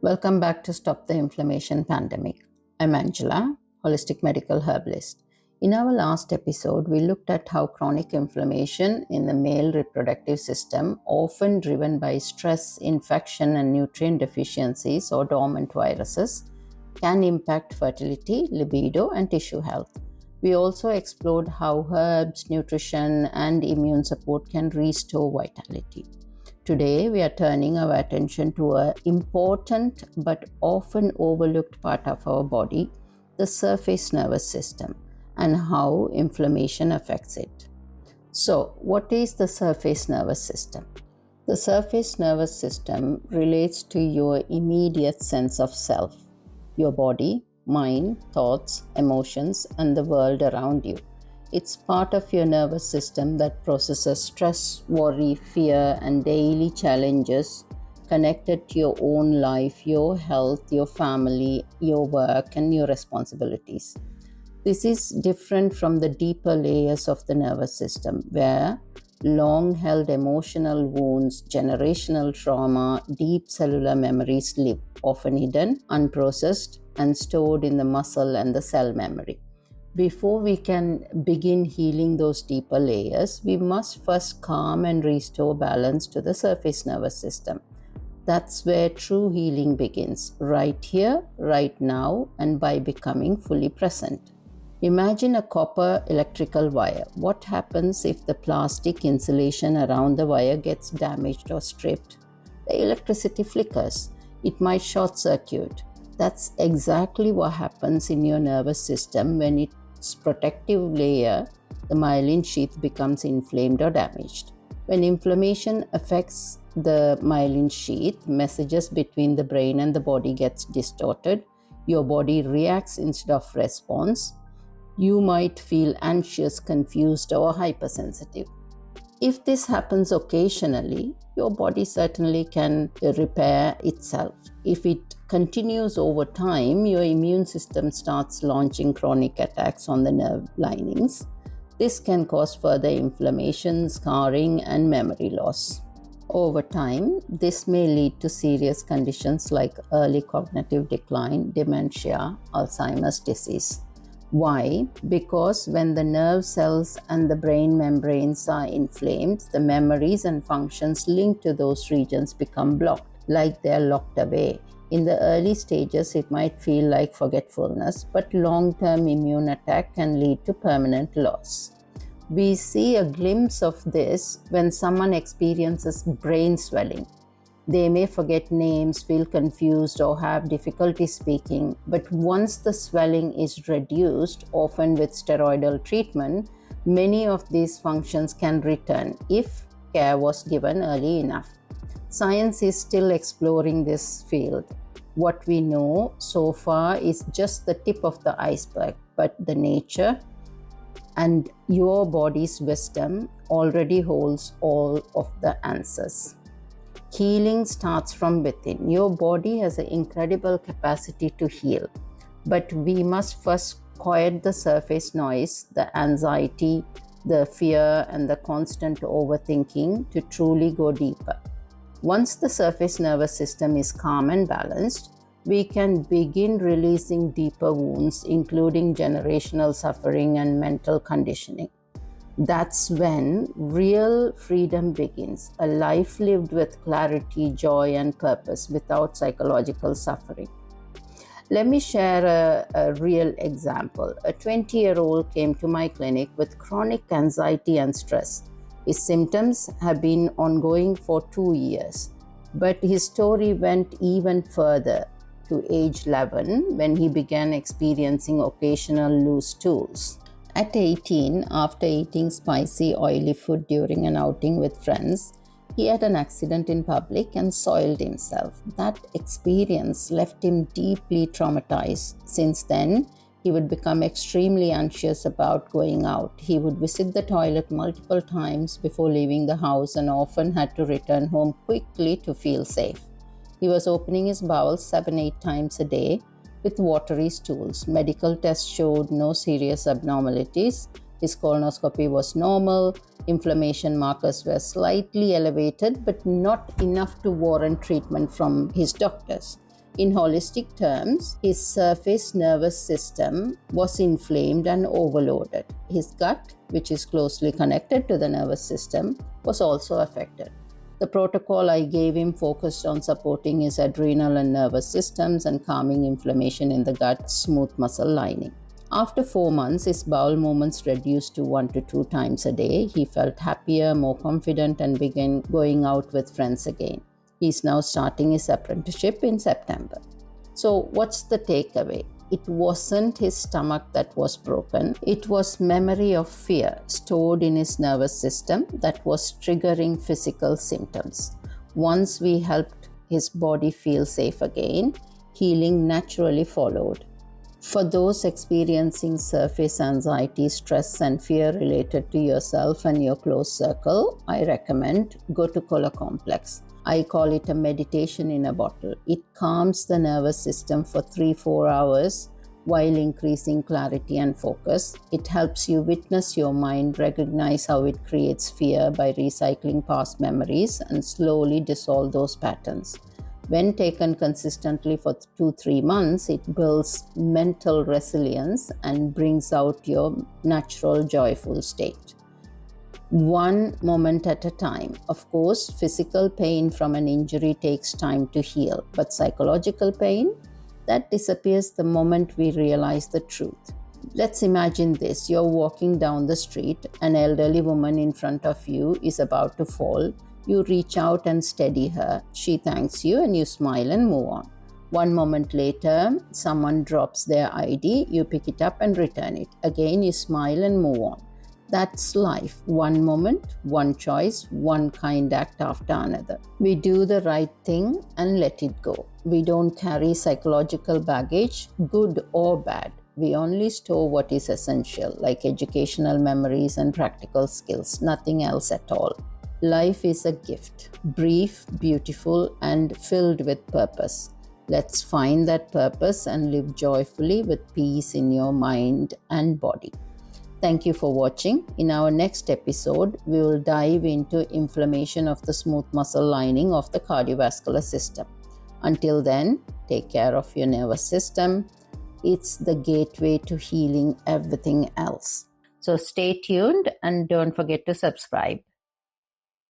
Welcome back to Stop the Inflammation Pandemic. I'm Angela, holistic medical herbalist. In our last episode, we looked at how chronic inflammation in the male reproductive system, often driven by stress, infection, and nutrient deficiencies or dormant viruses, can impact fertility, libido, and tissue health. We also explored how herbs, nutrition, and immune support can restore vitality. Today, we are turning our attention to an important but often overlooked part of our body, the surface nervous system, and how inflammation affects it. So, what is the surface nervous system? The surface nervous system relates to your immediate sense of self, your body, mind, thoughts, emotions, and the world around you. It's part of your nervous system that processes stress, worry, fear, and daily challenges connected to your own life, your health, your family, your work, and your responsibilities. This is different from the deeper layers of the nervous system, where long-held emotional wounds, generational trauma, deep cellular memories live, often hidden, unprocessed, and stored in the muscle and the cell memory. Before we can begin healing those deeper layers, we must first calm and restore balance to the surface nervous system. That's where true healing begins, right here, right now, and by becoming fully present. Imagine a copper electrical wire. What happens if the plastic insulation around the wire gets damaged or stripped? The electricity flickers. It might short circuit. That's exactly what happens in your nervous system when its protective layer, the myelin sheath, becomes inflamed or damaged. When inflammation affects the myelin sheath, messages between the brain and the body gets distorted. Your body reacts instead of responds. You might feel anxious, confused, or hypersensitive. If this happens occasionally, your body certainly can repair itself. If it continues over time, your immune system starts launching chronic attacks on the nerve linings. This can cause further inflammation, scarring, and memory loss. Over time, this may lead to serious conditions like early cognitive decline, dementia, Alzheimer's disease. Why? Because when the nerve cells and the brain membranes are inflamed, the memories and functions linked to those regions become blocked, like they're locked away. In the early stages, it might feel like forgetfulness, but long-term immune attack can lead to permanent loss. We see a glimpse of this when someone experiences brain swelling. They may forget names, feel confused, or have difficulty speaking, but once the swelling is reduced, often with steroidal treatment, many of these functions can return if care was given early enough. Science is still exploring this field. What we know so far is just the tip of the iceberg, but the nature and your body's wisdom already holds all of the answers. Healing starts from within. Your body has an incredible capacity to heal, but we must first quiet the surface noise, the anxiety, the fear, and the constant overthinking to truly go deeper. Once the surface nervous system is calm and balanced, we can begin releasing deeper wounds, including generational suffering and mental conditioning. That's when real freedom begins, a life lived with clarity, joy, and purpose without psychological suffering. Let me share a real example. A 20-year-old came to my clinic with chronic anxiety and stress. His symptoms have been ongoing for 2 years, but his story went even further to age 11 when he began experiencing occasional loose stools. At 18, after eating spicy, oily food during an outing with friends, he had an accident in public and soiled himself. That experience left him deeply traumatized. Since then, he would become extremely anxious about going out. He would visit the toilet multiple times before leaving the house and often had to return home quickly to feel safe. He was opening his bowels 7-8 times a day with watery stools. Medical tests showed no serious abnormalities. His colonoscopy was normal. Inflammation markers were slightly elevated, but not enough to warrant treatment from his doctors. In holistic terms, his surface nervous system was inflamed and overloaded. His gut, which is closely connected to the nervous system, was also affected. The protocol I gave him focused on supporting his adrenal and nervous systems and calming inflammation in the gut's smooth muscle lining. After 4 months, his bowel movements reduced to 1 to 2 times a day. He felt happier, more confident, and began going out with friends again. He's now starting his apprenticeship in September. So, what's the takeaway? It wasn't his stomach that was broken. It was memory of fear stored in his nervous system that was triggering physical symptoms. Once we helped his body feel safe again, healing naturally followed. For those experiencing surface anxiety, stress, and fear related to yourself and your close circle, I recommend Gotu Kola Complex. I call it a meditation in a bottle. It calms the nervous system for 3-4 hours while increasing clarity and focus. It helps you witness your mind, recognize how it creates fear by recycling past memories, and slowly dissolve those patterns. When taken consistently for 2-3 months, it builds mental resilience and brings out your natural joyful state. One moment at a time. Of course, physical pain from an injury takes time to heal, but psychological pain, that disappears the moment we realize the truth. Let's imagine this. You're walking down the street, an elderly woman in front of you is about to fall. You reach out and steady her. She thanks you and you smile and move on. 1 moment later, someone drops their ID. You pick it up and return it. Again, you smile and move on. That's life. One moment, one choice, one kind act after another. We do the right thing and let it go. We don't carry psychological baggage, good or bad. We only store what is essential, like educational memories and practical skills, nothing else at all. Life is a gift, brief, beautiful, and filled with purpose. Let's find that purpose and live joyfully with peace in your mind and body. Thank you for watching. In our next episode, we will dive into inflammation of the smooth muscle lining of the cardiovascular system. Until then, take care of your nervous system. It's the gateway to healing everything else. So stay tuned and don't forget to subscribe.